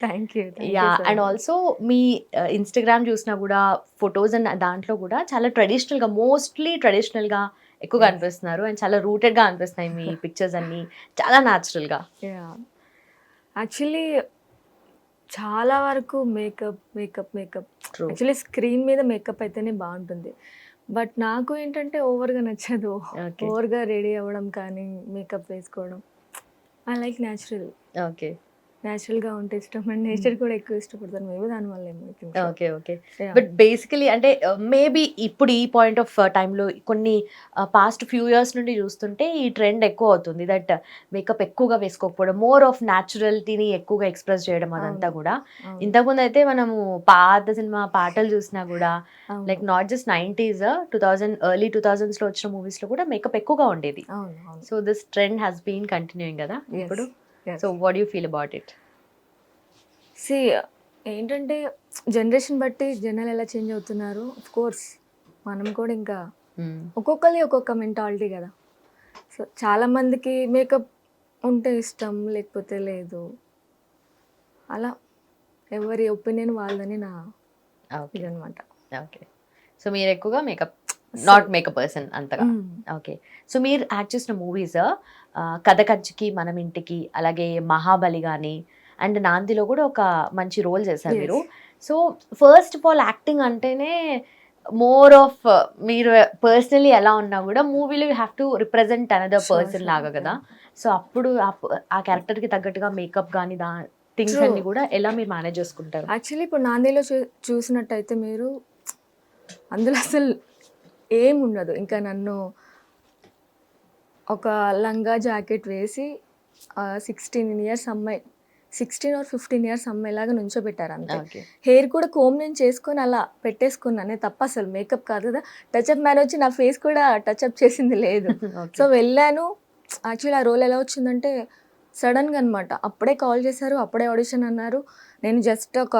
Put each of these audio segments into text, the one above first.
Thank you. Thank you yeah! So and much. Also me Instagram చూసినా గూడా photos and దాంట్లో గూడా చాలా ట్రెడిషనల్‌గా మోస్ట్‌లీ ట్రెడిషనల్‌గా ఎక్కువగా యెస్. అనిపిస్తున్నారు. అండ్ చాలా రూటెడ్‌గా అనిపిస్తున్నాయి మీ పిక్చర్స్ అన్నీ. చాలా న్యాచురల్‌గా. యాహ్! యాక్చువల్లీ చాలా వరకు మేకప్. ట్రూ. యాక్చువల్లీ స్క్రీన్ మీద మేకప్ అయితేనే బావుంటుంది. బట్ నాకు ఏంటంటే ఓవర్‌గా నచ్చదు. ఓకే. ఓవర్‌గా రెడీ అవ్వడం కానీ, మేకప్ వేసుకోవడం. I like natural. ఓకే. న్యాచురల్‌గా ఉంటే ఇష్టం. అండ్ నేచర్ కూడా ఎక్కువ ఇష్టపడతాను. మేబీ దానివల్లేమో I think so. Okay. Okay. Yeah! But basically అంటే మేబీ ఇప్పుడు ఈ పాయింట్ ఆఫ్ టైమ్‌లో కొన్ని పాస్ట్ ఫ్యూ ఇయర్స్ నుండి చూస్తుంటే ఈ ట్రెండ్ ఎక్కువ అవుతుంది. దట్ మేకప్ ఎక్కువగా వేసుకోకపోవడం. మోర్ ఆఫ్ న్యాచురల్‌టీని ఎక్కువగా ఎక్స్‌ప్రెస్ చేయడం అదంతా అవును. గూడా. అవును. ఇంతకుముందయితే మనము పాత సినిమా పాటలు చూసినా గూడా అవును. లైక్ నాట్ జస్ట్ 90స్ 2000 ఎర్లీ 2000స్‌లో వచ్చిన మూవీస్‌లో కూడా మేకప్ ఎక్కువగా ఉండేది. అవును. అవును. So this trend has been continuing గదా! యెస్. ఇప్పుడు. Yes. So what do you feel about it? See ఏంటంటే జనరేషన్ బట్టి జనాలు ఎలా చేంజ్ అవుతున్నారు. ఆఫ్ కోర్స్ మనం కూడా ఇంకా హ్మ్. ఒక్కొక్కళ్ళది ఒక్కొక్క మెంటాలిటీ కదా! సో, చాలామందికి మేకప్ ఉంటే ఇష్టం, లేకపోతే లేదు. అలా ఎవరి ఒపీనియన్ వాళ్ళదని నా ఓకే. ఇదనమాట. ఓకే. సో మీరెక్కువగా makeup so not makeup person అంతగా. హ్మ్. ఓకే. సో మీరు యాక్ట్ చేసిన మూవీస్ 'కథ కంచికి మనం ఇంటికి' అలాగే 'మహాబలి' గాని అండ్ 'నాందిలో' కూడా ఒక మంచి రోల్ చేశారు మీరు. Yes. So first of all acting అంటేనే మోర్ ఆఫ్ మీరు పర్సనల్లీ ఎలా ఉన్నా కూడా మూవీలో you have to represent another sure. Person sure. లాగా కదా! యాహ్! సో అప్పుడు ఆ క్యారెక్టర్‌కి తగ్గట్టుగా మేకప్ గాని థింగ్స్ ట్రూ. అన్నీ కూడా ఎలా మీరు మేనేజ్ చేసుకుంటారు? యాక్చువల్లీ ఇప్పుడు 'నాందేలో' చూసినట్టయితే మీరు అందులో అసలు ఏముండదు. ఇంకా నన్ను ఒక లంగా జాకెట్ వేసి 16 ఇయర్స్ అమ్మాయి 16 ఆర్ 15 ఇయర్స్ అమ్మాయిలాగా నుంచోబెట్టారు అంతే. ఓకే. హెయిర్ కూడా కోమ్ నేను చేసుకొని అలా పెట్టేసుకున్నానే తప్ప అసలు మేకప్ కాదు కదా! టచ్అప్ మ్యాన్ వచ్చి నా ఫేస్ కూడా టచ్అప్ చేసింది లేదు. So, okay. వెళ్ళాను. యాక్చువల్లీ ఆ రోల్ ఎలా వచ్చిందంటే సడన్‌గా అనమాట. అప్పుడే కాల్ చేశారు. అప్పుడే ఆడిషన్ అన్నారు. నేను జస్ట్ ఒక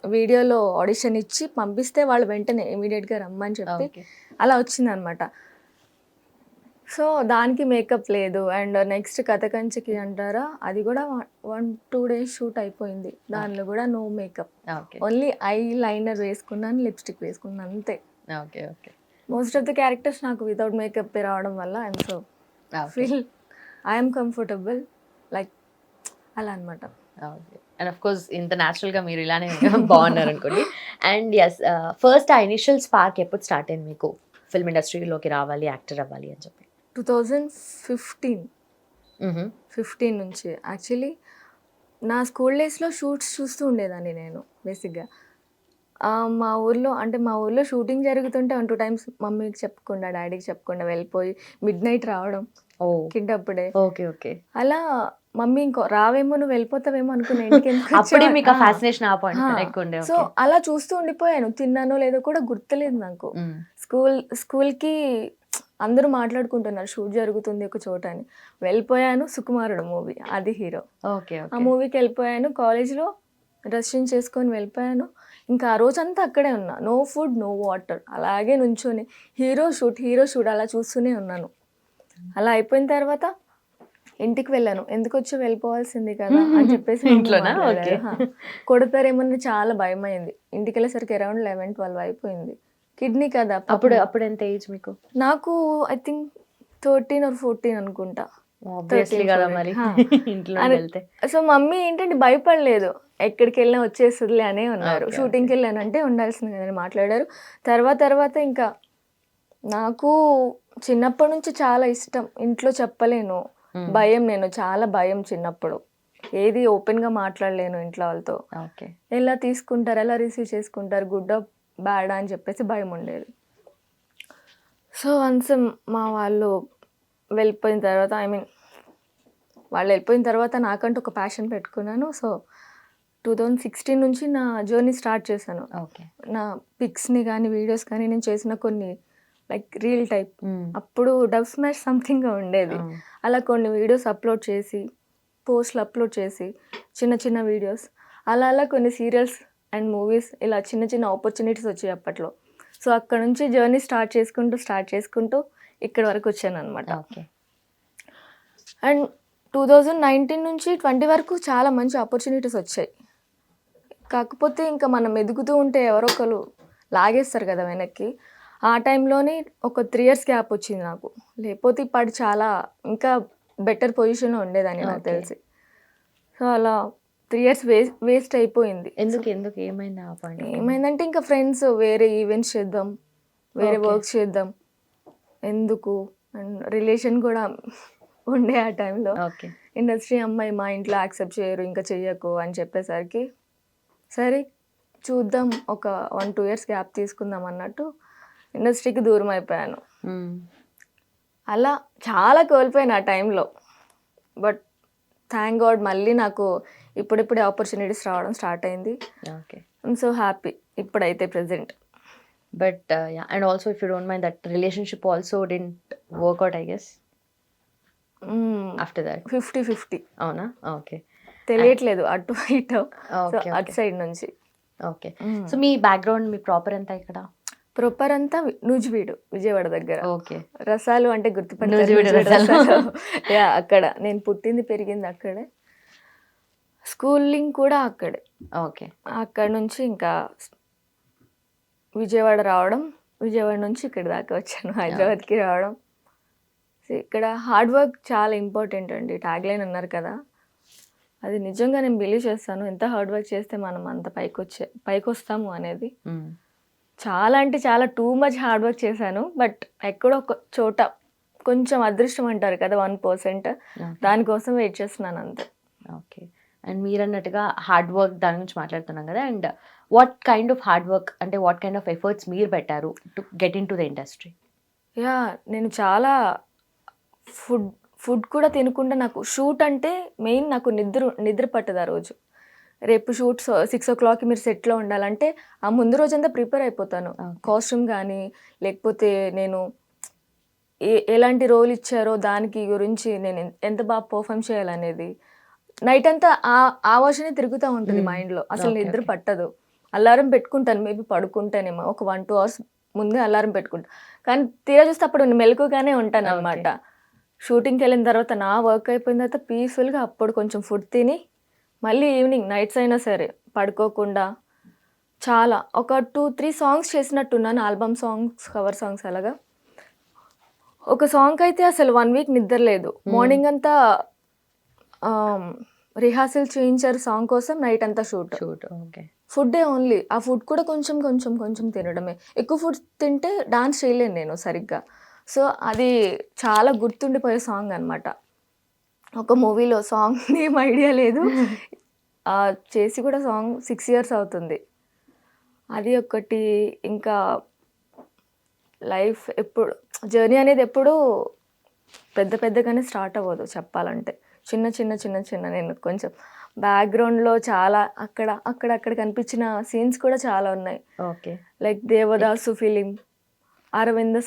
వీడియోలో ఆడిషన్ ఇచ్చి పంపిస్తే వాళ్ళు వెంటనే ఇమ్మీడియేట్‌గా రమ్మని చెప్పి ఓకే. అలా వచ్చిందనమాట. సో, దానికి మేకప్ లేదు. అండ్ నెక్స్ట్ 'కథ కంచికి' అంటారా? అది గూడా 2 డేస్ షూట్ అయిపోయింది. ఓకే. దానిలో గూడా no makeup. Okay. Only eyeliner వేసుకున్నాను, లిప్‌స్టిక్ వేసుకున్నాను అంతే. Okay. Okay. Most of the characters నాకు వితౌట్ మేకప్పే రావడం వల్ల I'm so okay. Feel I'm comfortable like అలా అనమాట. ఓకే. అండ్ ఆఫ్ కోర్స్ ఇంత నేచురల్‌గా మీరు ఇలానే బాగున్నారనుకోండి. అండ్ యెస్ ఫస్ట్ ఆ ఇనిషియల్ స్పార్క్ ఎప్పుడు స్టార్ట్ అయింది మీకు? ఫిల్మ్ ఇండస్ట్రీలోకి రావాలి, యాక్టర్ అవ్వాలి అని చెప్పి? 2015, హుహు. 15 నుంచి యాక్చువల్లీ నా స్కూల్ డేస్‌లో షూట్స్ చూస్తూ ఉండేదాన్ని నేను బేసిక్‌గా. మా ఊర్లో షూటింగ్ జరుగుతుంటే 1, 2 టైమ్స్ మమ్మీకి చెప్పకుండా, డ్యాడీకి చెప్పకుండా వెళ్ళిపోయి మిడ్‌నైట్ రావడం ఓహ్! కిడ్ అప్పుడే. ఓకే. ఓకే. అలా మమ్మీ ఇంకో రావేమో నువ్వు వెళ్ళిపోతావేమో అనుకున్నా అప్పుడే ఇంటికెందుకొచ్చావు మీకు ఆ ఆ! ఫ్యాసినేషన్ ఆ ఆ! పాయింట్ ఎక్కువుండే. So, okay. అలా చూస్తూ ఉండిపోయాను. తిన్నానో లేదో కూడా గుర్తులేదు నాకు. హ్మ్. స్కూల్‌కి అందరూ మాట్లాడుకుంటున్నారు షూట్ జరుగుతుంది ఒక చోట అని. వెళ్ళిపోయాను 'సుకుమారుడు' మూవీ అది హీరో. ఓకే. ఆ ఓకే. మూవీకెళ్ళిపోయాను. కాలేజ్‌లో డ్రెస్ చేంజ్ చేసుకొని వెళ్ళిపోయాను. ఇంకా ఆ రోజంతా అక్కడే ఉన్నా. No food, no water. అలాగే నుంచొని హీరో షూట్ అలా చూస్తూనే ఉన్నాను. అలా అయిపోయిన తర్వాత ఇంటికి వెళ్ళాను. ఎందుకొచ్చావు వెళ్ళిపోవాల్సింది కదా! అని చెప్పేసి మమ్మీ ఇంట్లోనా? ఓకే. మాట్లాడారు. కొడతారేమోనని చాలా భయమైంది. ఇంటికెళ్ళేసరికి అరౌండ్ 11, 12 అయిపోయింది. కిడ్నీ కదా అప్పుడు పాపం. అప్పుడెంత ఏజ్ మీకు? నాకు ఐ థింక్ 13 ఆర్ 14 అనుకుంటా. ఆబ్వియస్లీ 13, కదా 14 మరి. ఆ! ఇంట్లో అను నుండి ఎళ్తే. సో, మమ్మీ ఏంటంటే భయపడలేదు. ఎక్కడికెళ్ళినా వచ్చేస్తదిలే అనే ఉన్నారు. ఓకే. ఓకే. షూటింగ్‌కెళ్ళానంటే ఉండాల్సిందే కదా! అని మాట్లాడారు. తర్వాత ఇంకా నాకు చిన్నప్పటి నుంచి చాలా ఇష్టం. ఇంట్లో చెప్పలేను. హ్మ్. చాలా భయం చిన్నప్పుడు. ఏది ఓపెన్‌గా మాట్లాడలేను ఇంట్లో వాళ్ళతో. ఓకే. ఎలా తీసుకుంటారు? ఎలా రిసీవ్ చేసుకుంటారు? గుడ్డా? బ్యాడా? అని చెప్పేసి భయముండేది. సో, వన్స్ మా వాళ్ళు వెళ్ళిపోయిన తర్వాత వాళ్ళు వెళ్ళిపోయిన తర్వాత నాకంటూ ఒక ప్యాషన్ పెట్టుకున్నాను. సో, 2016 నుంచి నా జర్నీ స్టార్ట్ చేశాను. ఓకే. నా పిక్స్‌ని గానీ, వీడియోస్ కానీ నేను చేసిన కొన్ని లైక్ రీల్ టైప్. హ్మ్. అప్పుడు డబ్ స్మాష్ సంథింగ్‌గా ఉండేది. ఆ! అలా కొన్ని వీడియోస్ అప్‌లోడ్ చేసి, పోస్ట్‌లు అప్‌లోడ్ చేసి, చిన్న చిన్న వీడియోస్ అలా కొన్ని సీరియల్స్ అండ్ మూవీస్ ఇలా చిన్న చిన్న ఆపర్చునిటీస్ వచ్చాయి అప్పట్లో. సో, అక్కడ నుంచి జర్నీ స్టార్ట్ చేసుకుంటూ ఇక్కడి వరకు వచ్చాననమాట. ఓకే. అండ్ 2019 నుంచి 20 వరకు చాలా మంచి ఆపర్చునిటీస్ వచ్చాయి. కాకపోతే ఇంకా మనం ఎదుగుతూ ఉంటే ఎవరో ఒకరు లాగేస్తారు కదా వెనక్కి. ఆ టైంలోనే ఒక 3 years గ్యాప్ వచ్చింది నాకు. లేకపోతే ఇప్పుడు చాలా ఇంకా బెటర్ పొజిషన్లో ఉండేదాన్ని నాకు తెలిసి. సో అలా 3 years వేస్ట్ అయిపోయింది. ఎందుకు ఏమైంది ఆ పాయింట్? ఏమైందంటే ఇంకా ఫ్రెండ్స్ వేరే ఈవెంట్స్ చేద్దాం, వేరే వర్క్స్ చేద్దాం, ఎందుకు అండ్ రిలేషన్ కూడా ఉండే ఆ టైంలో. ఓకే. ఇండస్ట్రీ అమ్మాయి మా ఇంట్లో యాక్సెప్ట్ చేయరు, ఇంకా చెయ్యకు అని చెప్పేసరికి సరే చూద్దాం ఒక 1-2 years గ్యాప్ తీసుకుందాం అన్నట్టు ఇండస్ట్రీకి దూరం అయిపోయాను. అలా చాలా కోల్పోయాను ఆ టైంలో. బట్ థ్యాంక్ గాడ్ మళ్ళీ నాకు ఇప్పుడిప్పుడే ఆపర్చునిటీస్ రావడం స్టార్ట్ అయింది. ఓకే. ఐమ్ సో హ్యాపీ ఇప్పుడైతే present. But and also if you don't mind that relationship also didn't work out I guess after that. 50-50. అవునా? ఓకే. తెలియట్లేదు అటు ఇటు అటు ఓకే. సైడ్ నుంచి. ఓకే. సో మీ బ్యాక్గ్రౌండ్, మీ ప్రాపర్ ఎంత ఇక్కడ? ప్రాపర్ అంతా నూజివీడు, విజయవాడ దగ్గర. ఓకే. రసాలు అంటే గుర్తుపడతారు, నూజివీడు నూజివీడు రసాలు. రసాలు. యా అక్కడ నేను పుట్టింది పెరిగింది అక్కడే, స్కూలింగ్ కూడా అక్కడే. ఓకే. అక్కడ నుంచి ఇంకా విజయవాడ రావడం, విజయవాడ నుంచి ఇక్కడ దాకా వచ్చాను, హైదరాబాద్కి రావడం. సో ఇక్కడ హార్డ్ వర్క్ చాలా ఇంపార్టెంట్ అండి. ట్యాగ్ లైన్ అన్నారు కదా, అది నిజంగా నేను బిలీవ్ చేస్తాను. ఎంత హార్డ్ వర్క్ చేస్తే మనం అంత పైకి వస్తాము అనేది. చాలా అంటే చాలా టూ మచ్ హార్డ్ వర్క్ చేశాను. బట్ ఎక్కడో ఒక చోట కొంచెం అదృష్టం అంటారు కదా, 1%, దానికోసం వెయిట్ చేస్తున్నాను అంతే. ఓకే. అండ్ మీరు అన్నట్టుగా హార్డ్ వర్క్ దాని గురించి మాట్లాడుతున్నాం కదా, and what kind of hard work అంటే వాట్ కైండ్ ఆఫ్ ఎఫర్ట్స్ మీరు పెట్టారు to get in to the industry? Yeah నేను చాలా ఫుడ్ కూడా తినకుండా, నాకు షూట్ అంటే మెయిన్ నాకు నిద్ర పట్టదు ఆ రోజు. రేపు షూట్ 6 o'clock మీరు సెట్లో ఉండాలంటే ఆ ముందు రోజంతా ప్రిపేర్ అయిపోతాను. కాస్ట్యూమ్ కానీ లేకపోతే నేను ఎలాంటి రోల్ ఇచ్చారో దానికి గురించి నేను ఎంత బాగా పర్ఫామ్ చేయాలనేది నైట్ అంతా ఆ వర్షనే తిరుగుతూ ఉంటుంది మైండ్లో. అసలు నిద్ర పట్టదు. అలారం పెట్టుకుంటాను, మేబీ పడుకుంటానేమో ఒక 1-2 hours ముందే అలారం పెట్టుకుంటాను. కానీ తీరా చూస్తే అప్పుడు నేను మెలకుగానే ఉంటాను అనమాట. షూటింగ్కి వెళ్ళిన తర్వాత నా వర్క్ అయిపోయిన తర్వాత పీస్ఫుల్గా అప్పుడు కొంచెం ఫుడ్ తిని మళ్ళీ ఈవినింగ్ నైట్స్ అయినా సరే పడుకోకుండా చాలా ఒక 2-3 songs చేసినట్టున్నాను, ఆల్బమ్ సాంగ్స్, కవర్ సాంగ్స్. అలాగా ఒక సాంగ్ అయితే అసలు 1 week నిద్ర లేదు. మార్నింగ్ అంతా రిహార్సల్ చేయించారు సాంగ్ కోసం, నైట్ అంతా షూట్. ఓకే. ఫుడ్డే ఓన్లీ. ఆ ఫుడ్ కూడా కొంచెం కొంచెం కొంచెం తినడమే. ఎక్కువ ఫుడ్ తింటే డాన్స్ చేయలేను నేను సరిగ్గా. సో అది చాలా గుర్తుండిపోయే సాంగ్ అనమాట. ఒక మూవీలో సాంగ్ నేమ్ ఐడియా లేదు, చేసి కూడా సాంగ్ 6 years అవుతుంది. అది ఒకటి. ఇంకా లైఫ్ ఎప్పుడు జర్నీ అనేది ఎప్పుడు పెద్దగానే స్టార్ట్ అవ్వదు చెప్పాలంటే. చిన్న నేను కొంచెం బ్యాక్గ్రౌండ్లో చాలా అక్కడ కనిపించిన సీన్స్ కూడా చాలా ఉన్నాయి. Okay. Like Devdas film, Aravinda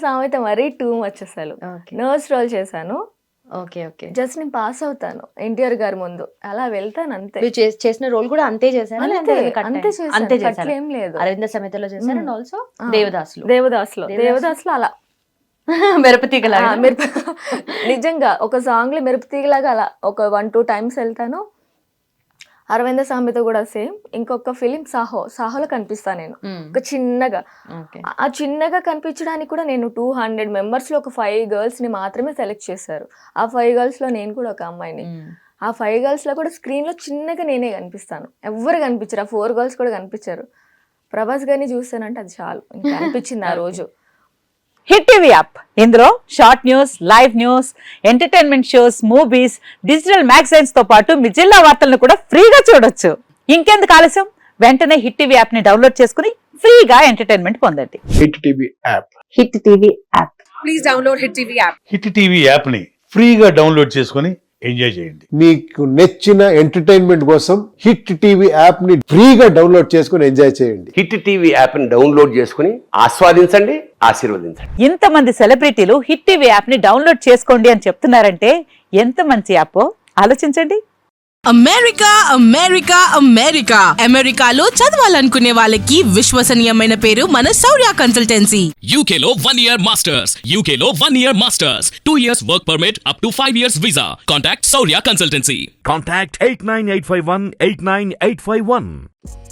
Sametha మరీ టూ మచ్ అసలు. నర్స్ రోల్ చేశాను. ఓకే. ఓకే. జస్ట్ నేను పాస్ అవుతాను ఎన్టీఆర్ గారి ముందు, అలా వెళ్తాను అంతే. చేసిన రోల్ కూడా అంతే చేశారు? అంతే చేశాను, ఏం లేదు. అరవింద సమేతలో చేశారు అండ్ ఆల్సో దేవదాసులో అలా మెరుపుతీగలా నిజంగా ఒక సాంగ్ లో మెరుపుతీగలాగా అలా ఒక 1-2 times వెళ్తాను. అరవింద సామెత కూడా సేమ్. ఇంకొక ఫిలిం సాహోలో కనిపిస్తాను నేను ఒక చిన్నగా. ఆ చిన్నగా కనిపించడానికి కూడా నేను 200 members లో ఒక 5 girls ని మాత్రమే సెలెక్ట్ చేశారు. ఆ 5 girls లో నేను కూడా ఒక అమ్మాయిని. ఆ 5 girls లో కూడా స్క్రీన్ లో చిన్నగా నేనే కనిపిస్తాను, ఎవ్వరు కనిపించరు. ఆ 4 girls కూడా కనిపించారు. ప్రభాస్ గారిని చూస్తానంటే అది చాలు, ఇంకా అనిపించింది ఆ రోజు. హిట్ టీవీ యాప్, ఇందులో short news, live news, entertainment shows, movies, digital magazines తో పాటు మీ జిల్లా వార్తలను కూడా ఫ్రీగా చూడొచ్చు. ఇంకెందుకు ఆలస్యం, వెంటనే హిట్ టీవీ యాప్ ని డౌన్లోడ్ చేసుకుని ఫ్రీగా ఎంటర్టైన్మెంట్ పొందండి. Hit TV app. Hit TV app. Please download hit TV app. Hit TV app ని ఫ్రీగా డౌన్లోడ్ చేసుకుని ఎంజాయ్ చేయండి. మీకు నచ్చిన ఎంటర్టైన్మెంట్ కోసం హిట్ టీవీ యాప్ ని ఫ్రీగా డౌన్లోడ్ చేసుకుని ఎంజాయ్ చేయండి. హిట్ టీవీ యాప్ ని డౌన్లోడ్ చేసుకుని ఆస్వాదించండి, ఆశీర్వదించండి. ఇంతమంది సెలబ్రిటీలు హిట్ టీవీ యాప్ ని డౌన్లోడ్ చేసుకోండి అని చెప్తున్నారంటే ఎంత మంచి యాప్ ఆలోచించండి. అమెరికా అమెరికా అమెరికా అమెరికాలో చదవాలనుకునే వాళ్ళకి విశ్వసనీయమైన పేరు మన శౌర్య consultancy. UK Law 1 Year Masters. UK Law 1 Year Masters. 2 years work permit up to 5 years visa. Contact Saurya Consultancy. Contact 89851 89851.